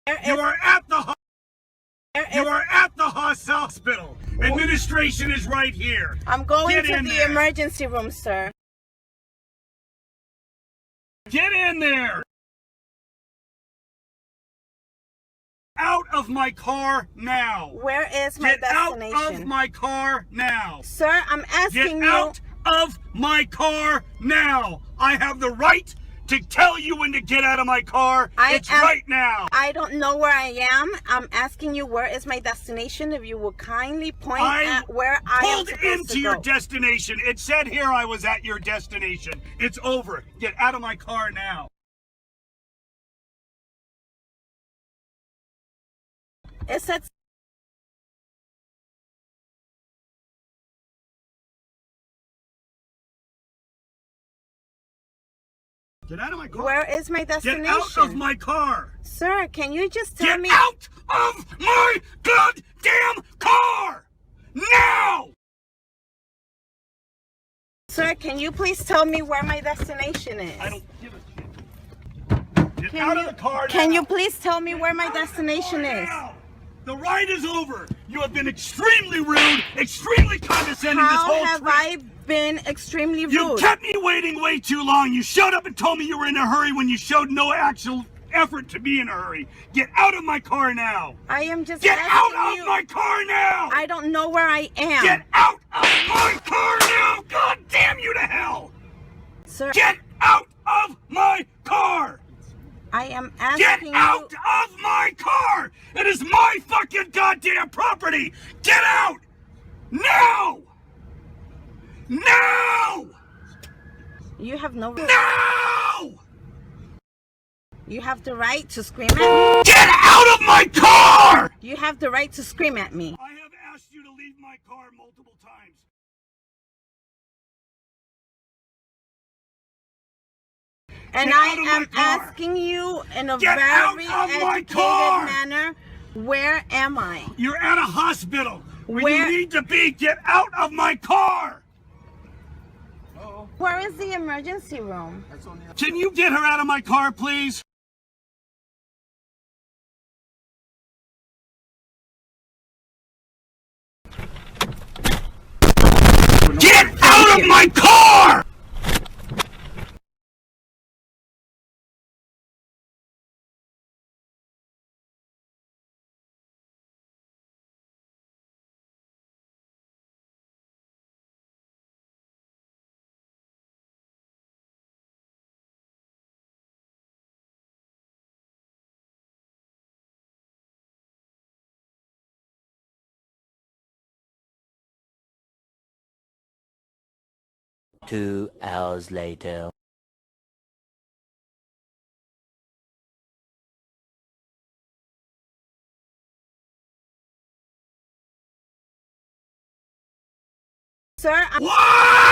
You are at the hospital. Administration is right here. I'm going Get to in the there. emergency room, sir. Get in there. Out of my car now. Where is my Get out destination? of my car now. Sir, I'm asking Get you. out of my car now. I have the right to tell you when to get out of my car. It's right now. I don't know where I am. I'm asking you where is my destination. If you will kindly point at where I am supposed pulled into to your go. destination. It said here I was at your destination. It's over. Get out of my car now. It said. Get out of my car. Where is my destination? Get out of my car. Sir, can you just tell me? Get out of my goddamn car! Now! Sir, can you please tell me where my destination is? I don't give a shit. Get out of the car now. Can you please tell me where my destination is? Now. The ride is over. You have been extremely rude, extremely condescending this How whole have trip. I been extremely rude? You kept me waiting way too long. You showed up and told me you were in a hurry when you showed no actual effort to be in a hurry. Get out of my car now. I am just Get asking out you. of my car now. I don't know where I am. Get out of my car now. God damn you to hell. Sir, Get out of my car. I am Get asking out you. of my car. It is my fucking goddamn property. Get out now. Now. You have no. No. You have the right to scream at me. Get out of my car. You have the right to scream at me. I have asked you to leave my car multiple times. And Get I out of am my car. asking you in a Get out very of my educated car. manner, where am I? You're at a hospital where Where- you need to be. Get out of my car. Where is the emergency room? Can you get her out of my car, please? Get out of my car! Two hours later. Sir, What?